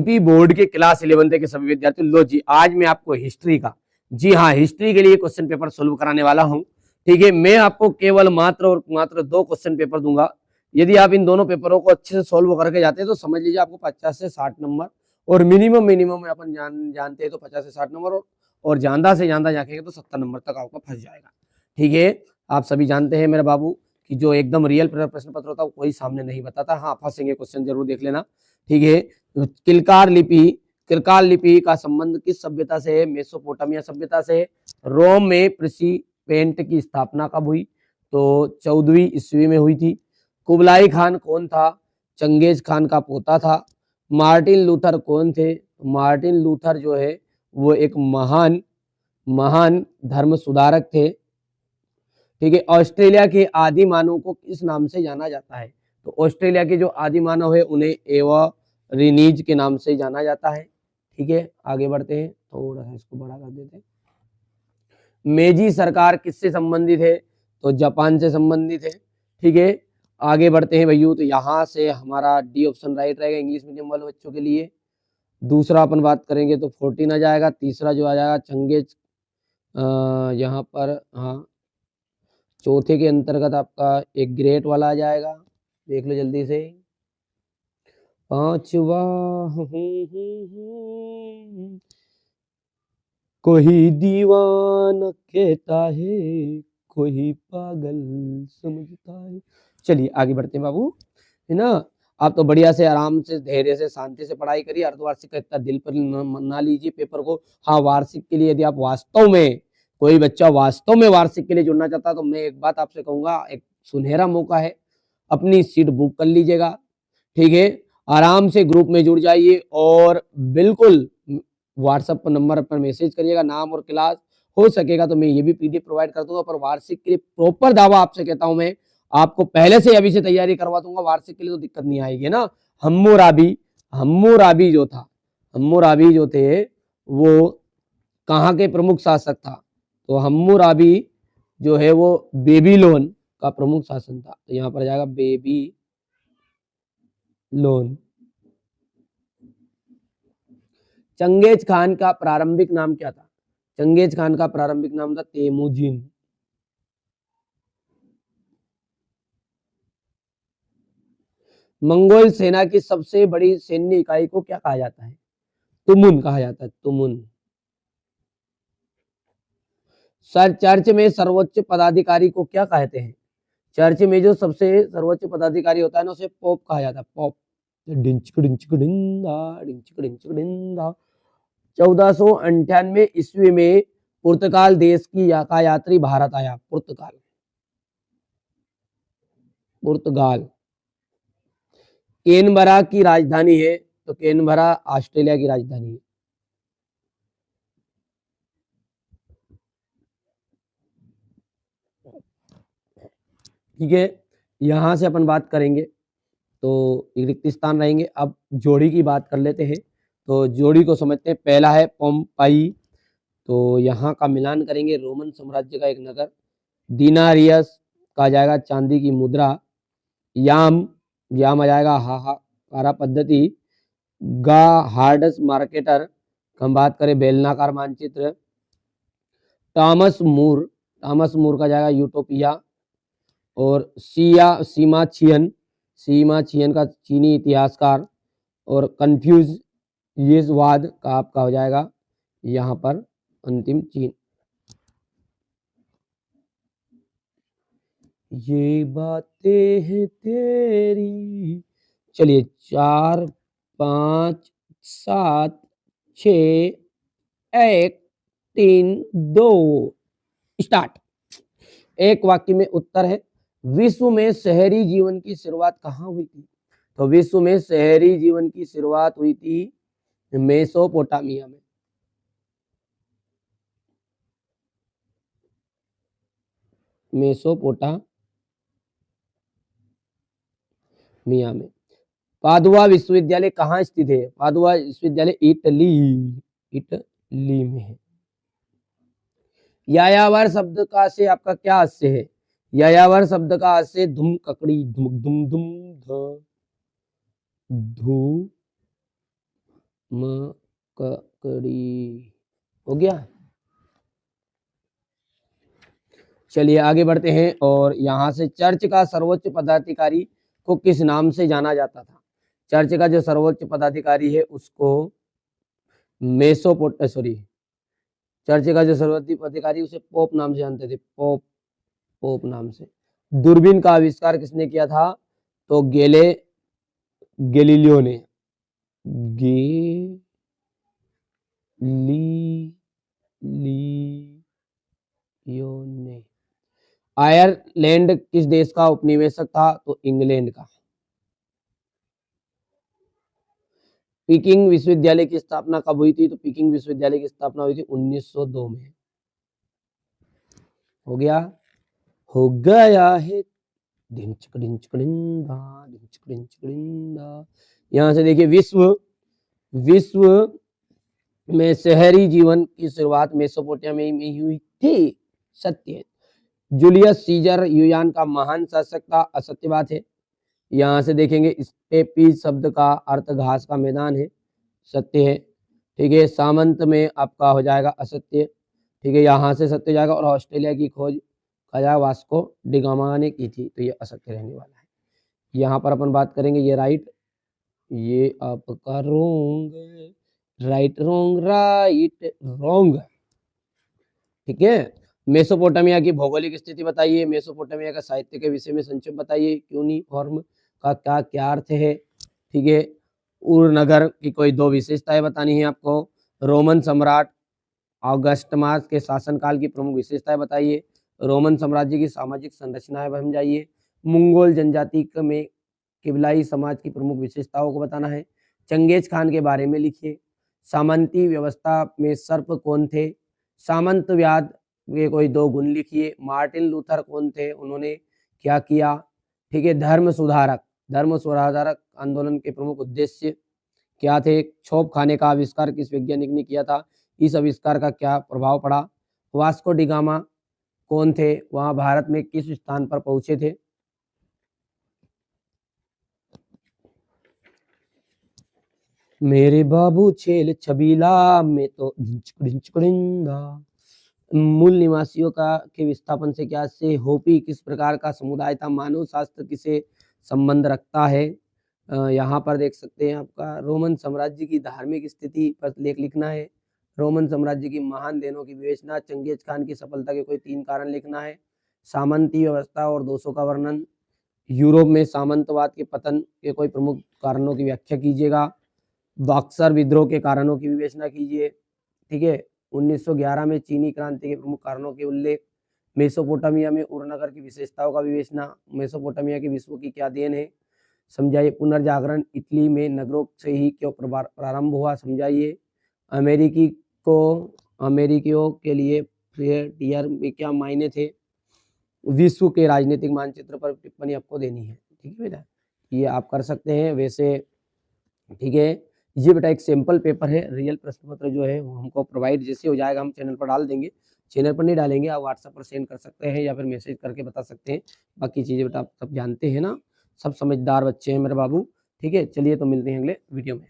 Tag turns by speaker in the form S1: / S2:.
S1: MP board के class 11th के सभी विद्यार्थी, लो जी आज मैं आपको हिस्ट्री का, जी हाँ हिस्ट्री के लिए क्वेश्चन पेपर सोल्व कराने वाला हूं। ठीक है, मैं आपको केवल मात्र और मात्र 2 क्वेश्चन पेपर दूंगा। यदि आप इन दोनों पेपरों को अच्छे से सोल्व करके जाते हैं तो समझ लीजिए आपको 50 से 60 नंबर, और मिनिमम अपन जानते हैं तो 50 से 60 नंबर, और ज्यादा से ज्यादा जाके तो 70 नंबर तक आपका फंस जाएगा। ठीक है, आप सभी जानते हैं मेरे बाबू कि जो एकदम रियल प्रश्न पत्र होता है कोई सामने नहीं बताता। हाँ फंसेंगे, क्वेश्चन जरूर देख लेना। ठीक है, किलकार लिपि का संबंध किस सभ्यता से है? मेसोपोटामिया सभ्यता से। रोम में प्रिंसिपेंट की स्थापना कब हुई? तो 14वीं ईस्वी में हुई थी। कुबलाई खान कौन था? चंगेज खान का पोता था। मार्टिन लूथर कौन थे? मार्टिन लूथर जो है वो एक महान धर्म सुधारक थे। ठीक है, ऑस्ट्रेलिया के आदि मानव को किस नाम से जाना जाता है? तो ऑस्ट्रेलिया के जो आदि मानव है उन्हें एवरीनीज के नाम से जाना जाता है। ठीक है, आगे बढ़ते हैं, थोड़ा सा इसको बड़ा कर देते हैं। मेजी सरकार किससे संबंधित है? तो जापान से संबंधित है। ठीक है, आगे बढ़ते हैं भैया, तो यहाँ से हमारा डी ऑप्शन राइट रहेगा इंग्लिश मीडियम वाले बच्चों के लिए। दूसरा अपन बात करेंगे तो 14 आ जाएगा। तीसरा जो आ जाएगा चंगेज, यहाँ पर हाँ चौथे के अंतर्गत आपका एक ग्रेट वाला आ जाएगा, देख लो जल्दी से। पांचवा कोई दीवाना कहता है, कोई पागल समझता है। चलिए आगे बढ़ते हैं बाबू, है ना। आप तो बढ़िया से आराम से धैर्य से शांति से पढ़ाई करिए। अर्धवार्षिक का इतना दिल पर ना लीजिए पेपर को। हाँ वार्षिक के लिए यदि आप वास्तव में, कोई बच्चा वास्तव में वार्षिक के लिए जुड़ना चाहता है तो मैं एक बात आपसे कहूंगा, एक सुनहरा मौका है, अपनी सीट बुक कर लीजिएगा। ठीक है, आराम से ग्रुप में जुड़ जाइए और बिल्कुल व्हाट्सएप पर नंबर पर मैसेज करिएगा, नाम और क्लास। हो सकेगा तो मैं ये भी पीडीएफ प्रोवाइड कर दूंगा, पर वार्षिक के लिए प्रॉपर दावा आपसे कहता हूं मैं, आपको पहले से अभी से तैयारी करवा दूंगा। वार्षिक के लिए तो दिक्कत नहीं आएगी ना। हम्मुराबी जो थे वो कहाँ के प्रमुख शासक था? तो हम्मुराबी जो है वो बेबीलोन का प्रमुख शासन था। तो यहाँ पर जाएगा बेबीलोन। चंगेज खान का प्रारंभिक नाम क्या था? चंगेज खान का प्रारंभिक नाम था तेमुजिन। मंगोल सेना की सबसे बड़ी सैन्य इकाई को क्या कहा जाता है? तुमुन कहा जाता है, तुमुन। सर चर्च में सर्वोच्च पदाधिकारी को क्या कहते हैं? चर्च में जो सबसे सर्वोच्च पदाधिकारी होता है ना उसे पोप कहा जाता है, पोप। 1498 ईस्वी में पुर्तगाल देश की का यात्री भारत आया। पुर्तगाल। कैनबरा की राजधानी है? तो कैनबरा ऑस्ट्रेलिया की राजधानी है। ठीक है, यहां से अपन बात करेंगे तो रिक्त स्थान रहेंगे। अब जोड़ी की बात कर लेते हैं, तो जोड़ी को समझते हैं। पहला है पोम्पाई, तो यहाँ का मिलान करेंगे, रोमन साम्राज्य का एक नगर। दिनारियस का जाएगा चांदी की मुद्रा। याम आ जाएगा हाहाकारा पद्धति। गा हार्डस मार्केटर, हम बात करें बेलनाकार मानचित्र। टॉमस मूर का जाएगा यूटोपिया। और सीमा छियन का चीनी इतिहासकार। और कन्फ्यूजियसवाद का आपका हो जाएगा यहाँ पर अंतिम चीन। ये बातें हैं तेरी। चलिए 4 5 7 6 1 3 2 स्टार्ट। एक वाक्य में उत्तर है। विश्व में शहरी जीवन की शुरुआत कहाँ हुई थी? तो विश्व में शहरी जीवन की शुरुआत हुई थी मेसोपोटामिया में। मेसोपोटामिया में। पादुआ विश्वविद्यालय कहाँ स्थित है? पादुआ विश्वविद्यालय इटली में है। यायावर शब्द का से आपका क्या हास्य है? यायावर शब्द का हास्य धुम ककड़ी धुम धुम धुम धू मकड़ी हो गया। चलिए आगे बढ़ते हैं और यहाँ से चर्च का सर्वोच्च पदाधिकारी को किस नाम से जाना जाता था? चर्च का जो सर्वोच्च पदाधिकारी है उसको चर्च का जो सर्वोच्च पदाधिकारी उसे पोप नाम से जानते थे, पोप नाम से। दूरबीन का आविष्कार किसने किया था? तो गैलीलियो ने। गैलीलियो ने। आयरलैंड किस देश का उपनिवेशक था? तो इंग्लैंड का। पीकिंग विश्वविद्यालय की स्थापना कब हुई थी? तो पीकिंग विश्वविद्यालय की स्थापना हुई थी 1902 में। हो गया है। यहाँ से देखिए विश्व में शहरी जीवन की शुरुआत मेसोपोटामिया में हुई थी। सत्य है। जूलियस सीजर यूनान का महान शासक था। असत्य बात है। यहाँ से देखेंगे स्टेपी शब्द का अर्थ घास का मैदान है। सत्य है। ठीक है। सामंत में आपका हो जाएगा असत्य। ठीक है। यहाँ से सत्य जाएगा। और ऑस्ट्रेलिया की खोज वास्को डिगामा ने की थी, तो ये असत्य रहने वाला है। यहाँ पर अपन बात करेंगे ये राइट, ये आपका रोंग, राइट रोंग। ठीक है। मेसोपोटामिया की भौगोलिक स्थिति बताइए। मेसोपोटामिया का साहित्य के विषय में संक्षेप बताइए। क्यूनिफॉर्म का क्या अर्थ है? ठीक है। उर नगर की कोई दो विशेषताएं बतानी है आपको। रोमन सम्राट ऑगस्टस के शासनकाल की प्रमुख विशेषताएं बताइए। रोमन साम्राज्य की सामाजिक संरचनाएं समझाइए। मंगोल जनजाति में किबलाई समाज की प्रमुख विशेषताओं को बताना है। चंगेज खान के बारे में लिखिए। सामंती व्यवस्था में सर्प कौन थे? सामंतवाद के कोई दो गुण लिखिए। मार्टिन लूथर कौन थे? उन्होंने क्या किया? ठीक है। धर्म सुधारक आंदोलन के प्रमुख उद्देश्य क्या थे? छोप खाने का आविष्कार किस वैज्ञानिक ने किया था? इस आविष्कार का क्या प्रभाव पड़ा? वास्को डिगामा कौन थे? वहां भारत में किस स्थान पर पहुंचे थे? मेरे बाबू छेल छबीला में तो मूल निवासियों का के विस्थापन से क्या से होपी किस प्रकार का समुदाय था? मानव शास्त्र किसे संबंध रखता है? यहाँ पर देख सकते हैं आपका रोमन साम्राज्य की धार्मिक स्थिति पर लेख लिखना है। रोमन साम्राज्य की महान देनों की विवेचना। चंगेज खान की सफलता के कोई 3 कारण लिखना है। सामंती व्यवस्था और दोषों का वर्णन। यूरोप में सामंतवाद के पतन के कोई प्रमुख कारणों की व्याख्या कीजिएगा। बक्सर विद्रोह के कारणों की विवेचना कीजिए। ठीक है। 1911 में चीनी क्रांति के प्रमुख कारणों के उल्लेख। मेसोपोटामिया में उर नगर की विशेषताओं का विवेचना। मेसोपोटामिया की विश्व की क्या देन है? समझाइए। पुनर्जागरण इटली में नगरों से ही क्यों प्रारंभ हुआ? समझाइए। अमेरिकियों के लिए फ्रंटियर में क्या मायने थे? विश्व के राजनीतिक मानचित्र पर टिप्पणी आपको देनी है। ठीक है बेटा, ये आप कर सकते हैं वैसे। ठीक है। ये बेटा एक सिंपल पेपर है। रियल प्रश्न पत्र जो है वो हमको प्रोवाइड जैसे हो जाएगा हम चैनल पर डाल देंगे। चैनल पर नहीं डालेंगे, आप व्हाट्सएप पर सेंड कर सकते हैं या फिर मैसेज करके बता सकते हैं। बाकी चीज़ें बेटा आप सब जानते हैं ना, सब समझदार बच्चे हैं मेरे बाबू। ठीक है। चलिए तो मिलते हैं अगले वीडियो में।